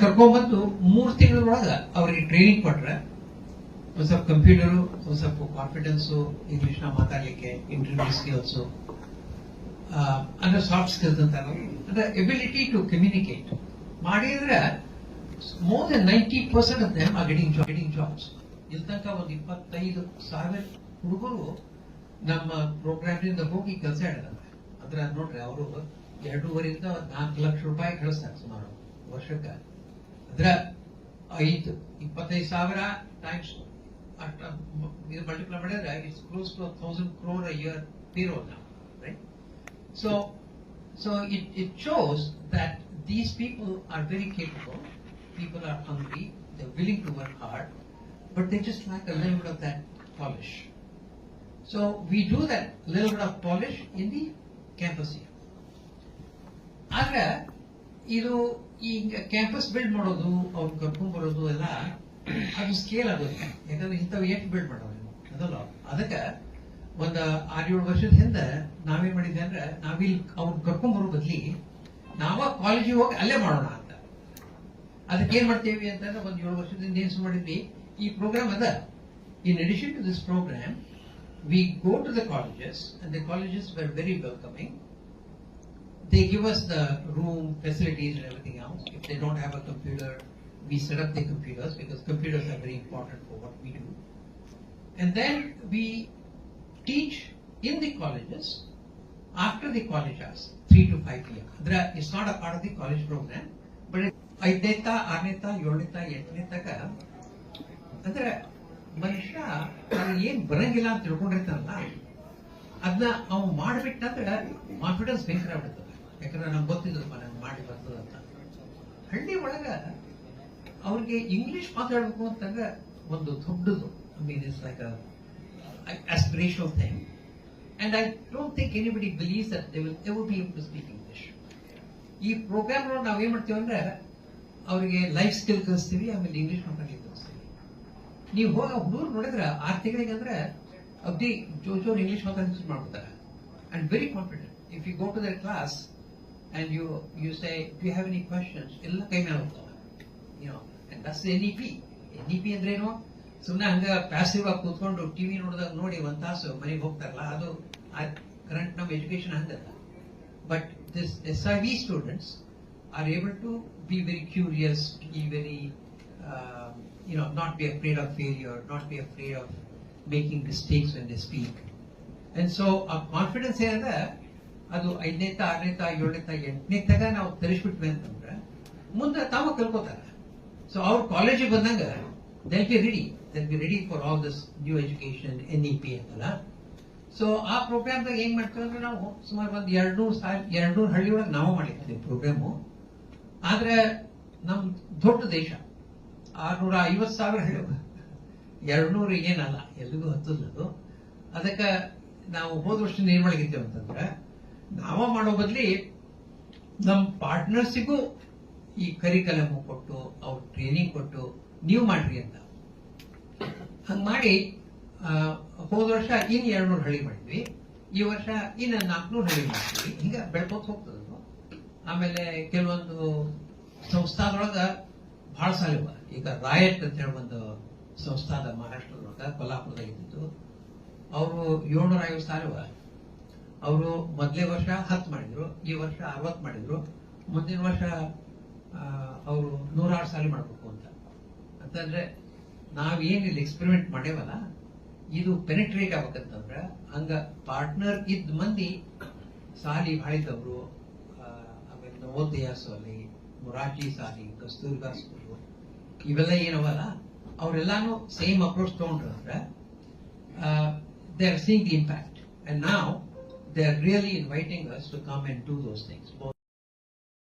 ಕರ್ಕೊಂಡ್ಬಂದು 3 ತಿಂಗಳೊಳಗ ಅವ್ರಿಗೆ ಟ್ರೈನಿಂಗ್ ಕೊಟ್ರೆ ಒಂದ್ ಸ್ವಲ್ಪ ಕಂಪ್ಯೂಟರು, ಒಂದ್ ಸ್ವಲ್ಪ ಕಾನ್ಫಿಡೆನ್ಸು, ಇಂಗ್ಲಿಷ್ ನ ಮಾತಾಡ್ಲಿಕ್ಕೆ, ಇಂಟರ್ವ್ಯೂ ಸ್ಕಿಲ್ಸ್, ಅಂದ್ರೆ ಸಾಫ್ಟ್ ಸ್ಕಿಲ್ಸ್ ಅಂತ ಅಂದ್ರೆ ಎಬಿಲಿಟಿ ಟು ಕಮ್ಯುನಿಕೇಟ್ ಮಾಡಿದ್ರೆ more than 90% of them are getting jobs. ಇಲ್ಲಿ ತನಕ ಒಂದು 25,000 ಹುಡುಗರು ನಮ್ಮ ಪ್ರೋಗ್ರಾಮ್ನಿಂದ ಹೋಗಿ ಕೆಲಸ ಹೇಳಿದ್ದಾರೆ. ಅಂದ್ರೆ ನೋಡ್ರಿ, ಅವರು 2.5 to 4 ಲಕ್ಷ ರೂಪಾಯಿ ಕಳಿಸ್ತಾರೆ ಸುಮಾರು ವರ್ಷಕ್ಕೆ. ಅದ್ರ 25,000 ಟೈಮ್ಸ್ ಇದು ಮಲ್ಟಿಪ್ಲೈ ಮಾಡಿದ್ರೆ it's close to 1,000 crore a year payroll now, right? So it shows that these people are very capable. People are hungry. They're willing to work hard, but they just lack a little bit of that polish. So we do that little bit of polish in the campus here. ಆದ್ರೆ ಇದು ಈಗ campus build ಮಾಡೋದು, ಅವ್ರು ಕರ್ಕೊಂಡ್ ಬರೋದು ಎಲ್ಲ ಅದು scale ಆಗೋದಿಲ್ಲ. ಯಾಕಂದ್ರೆ ಇಂಥವು ಎಷ್ಟು ಬಿಲ್ಡ್ ಮಾಡೋದು ಅದಲ್ಲ. ಅದಕ್ಕೆ ಒಂದು 6-7 ವರ್ಷದ ಹಿಂದೆ ನಾವೇನ್ ಮಾಡಿದ್ವಿ ಅಂದ್ರೆ, ನಾವಿಲ್ಲಿ ಅವ್ರು ಕರ್ಕೊಂಡ್ ಬರೋ ಬದ್ಲಿ ನಾವ ಕಾಲೇಜಿಗೆ ಹೋಗಿ ಅಲ್ಲೇ ಮಾಡೋಣ ಅಂತ. ಅದಕ್ಕೆ ಏನ್ ಮಾಡ್ತೇವಿ ಅಂತಂದ್ರೆ, ಒಂದು 7 ವರ್ಷದಿಂದ ಏನ್ ಮಾಡಿದ್ವಿ, ಈ ಪ್ರೋಗ್ರಾಮ್ ಅದ. In addition to this program we go to the colleges, and the colleges were very welcoming. They give us the room, facilities and everything else. If they don't have a computer, we set up the computers, because computers are very important for what we do. And then we teach in the colleges after the college hours, 3 to 5 p.m. It's not a part of the college program, but 5ನೇತ 6ನೇತ 7ನೇತ 8ನೇತಕ ಅಂದ್ರೆ ಮನುಷ್ಯ ಏನ್ ಬರಂಗಿಲ್ಲ ಅಂತ ತಿಳ್ಕೊಂಡಿರ್ತಾನಲ್ಲ, ಅದನ್ನ ಅವ್ನು ಮಾಡ್ಬಿಟ್ಟಂದ್ರೆ confidence ಭಯಂಕರ ಆಗ್ಬಿಡ್ತದೆ. ಯಾಕಂದ್ರೆ ನಮ್ಗೆ ಗೊತ್ತಿದ್ದಪ್ಪ ನಂಗೆ ಮಾಡಿ ಬರ್ತದ ಅಂತ. ಹಳ್ಳಿ ಒಳಗ ಅವ್ರಿಗೆ ಇಂಗ್ಲಿಷ್ ಮಾತಾಡ್ಬೇಕು ಅಂತಂದ್ರೆ ಒಂದು ದೊಡ್ಡದು, I mean it's like aspirational thing, and I don't think anybody believes that they will ever be able to speak English. ಈ ಪ್ರೋಗ್ರಾಮ್ ನಾವೇನ್ ಮಾಡ್ತೀವಿ ಅಂದ್ರೆ, ಅವರಿಗೆ ಲೈಫ್ ಸ್ಕಿಲ್ ಕಲಿಸ್ತೀವಿ, ಆಮೇಲೆ ಇಂಗ್ಲಿಷ್ ಮಾತಾಡ್ಲಿಕ್ಕೆ ಕಲಿಸ್ತೀವಿ. ನೀವು ಹೋಗ ಹುಡುಗರು ನೋಡಿದ್ರೆ 6 ತಿಂಗಳಿಗೆ ಅಂದ್ರೆ ಅಬ್ದಿ ಜೋರ್ ಇಂಗ್ಲಿಷ್ ಮಾತಾಡೋದು ಮಾಡ್ಬಿಡ್ತಾರೆ, and very confident. If you go to their class and you say do you have any questions, ಎಲ್ಲ ಕೈ ಮೇಲೆ ಹೋಗ್ತಾವೆ. And that's NEP. NEP ಅಂದ್ರೆ ಏನು? ಸುಮ್ಮನೆ ಹಂಗ ಪ್ಯಾಸಿವ್ ಆಗಿ ಕೂತ್ಕೊಂಡು ಟಿವಿ ನೋಡಿದಾಗ ನೋಡಿ 1 ತಾಸು ಮನೆಗೆ ಹೋಗ್ತಾರಲ್ಲ, ಅದು ಕರೆಂಟ್ ನಮ್ಮ ಎಜುಕೇಶನ್ ಹಂಗಲ್ಲ. But this SIV students are able to be very curious, be very not be afraid of failure, not be afraid of making mistakes when they speak. And so our confidence ಏನಂದ್ರೆ, ಅದು 5ನೇತ 6ನೇತ 7ನೇತ 8ನೇತಾಗ ನಾವು ತರಿಸ್ಬಿಟ್ವಿ ಅಂತಂದ್ರೆ ಮುಂದೆ ತಾವ ಕಲ್ಕೋತಾರೆ. So ಅವ್ರ ಕಾಲೇಜಿಗೆ ಬಂದಂಗ they'll be ready for all this new education, NEP ಅಂತಲ್ಲ. ಸೊ ಆ ಪ್ರೋಗ್ರಾಮ್ದಾಗ ಏನ್ ಮಾಡ್ತೀವಿ ಅಂದ್ರೆ, ನಾವು ಸುಮಾರು ಒಂದು 200 ಹಳ್ಳಿ ಒಳಗೆ ನಾವು ಮಾಡಿರ್ತೀವಿ ಪ್ರೋಗ್ರಾಮು. ಆದ್ರೆ ನಮ್ ದೊಡ್ಡ ದೇಶ 650,000 ಹಳ್ಳಿ, 200 ಏನಲ್ಲ, ಎಲ್ಲಿಗೂ ಹತ್ತದದು. ಅದಕ್ಕೆ ನಾವು ಹೋದ ವರ್ಷ ಏನ್ ಮಾಡಿದ್ದೇವೆ ಅಂತಂದ್ರೆ, ನಾವ ಮಾಡೋ ಬದ್ಲಿ ನಮ್ ಪಾರ್ಟ್ನರ್ಸಿಗೂ ಈ ಕರಿಕಲಮ್ ಕೊಟ್ಟು, ಅವ್ರ ಟ್ರೈನಿಂಗ್ ಕೊಟ್ಟು, ನೀವು ಮಾಡ್ರಿ ಅಂತ ಹಂಗ ಮಾಡಿ ಹೋದ ವರ್ಷ 200 ಹಳ್ಳಿ ಮಾಡಿದ್ವಿ. ಈ ವರ್ಷ 400 ಹಳ್ಳಿ ಮಾಡ್ತೀವಿ. ಹಿಂಗ ಬೆಳ್ಕೋತ ಹೋಗ್ತದ. ಆಮೇಲೆ ಕೆಲವೊಂದು ಸಂಸ್ಥಾದೊಳಗ ಬಹಳ ಸಾಲಿವ. ಈಗ ರಾಯಟ್ ಅಂತ ಹೇಳಿ ಒಂದು ಸಂಸ್ಥಾದ ಮಹಾರಾಷ್ಟ್ರದೊಳಗ, ಕೊಲ್ಲಾಪುರದಾಗ ಇದ್ದಿದ್ದು. ಅವರು 750 ಸಾಲಿವ. ಅವರು ಮೊದಲೇ ವರ್ಷ 10 ಮಾಡಿದ್ರು, ಈ ವರ್ಷ 60 ಮಾಡಿದ್ರು. ಮುಂದಿನ ವರ್ಷ ಅವರು 106 ಸಾಲಿ ಮಾಡ್ಬೇಕು ಅಂತಂದ್ರೆ, ನಾವೇನಿಲ್ಲ ಎಕ್ಸ್ಪೆರಿಮೆಂಟ್ ಮಾಡೇವಲ್ಲ, ಇದು ಪೆನೆಟ್ರೇಟ್ ಆಗ್ಬೇಕಂತಂದ್ರೆ ಹಂಗ ಪಾರ್ಟ್ನರ್ ಇದ್ದ ಮಂದಿ ಸಾಲಿ ಮಾಡಿದವರು, ಆಮೇಲೆ ನವೋದಯ ಸಾಲಿ, ಮೊರಾರ್ಜಿ ಸಾಲಿ, ಕಸ್ತೂರ್ಬಾ ಸ್ಕೂಲು, ಇವೆಲ್ಲ ಏನವಲ್ಲ, ಅವರೆಲ್ಲಾನು ಸೇಮ್ ಅಪ್ರೋಚ್ ತಗೊಂಡ್ರು ಅಂದ್ರೆ they are seeing the impact, and now they are really inviting us to come and do those things.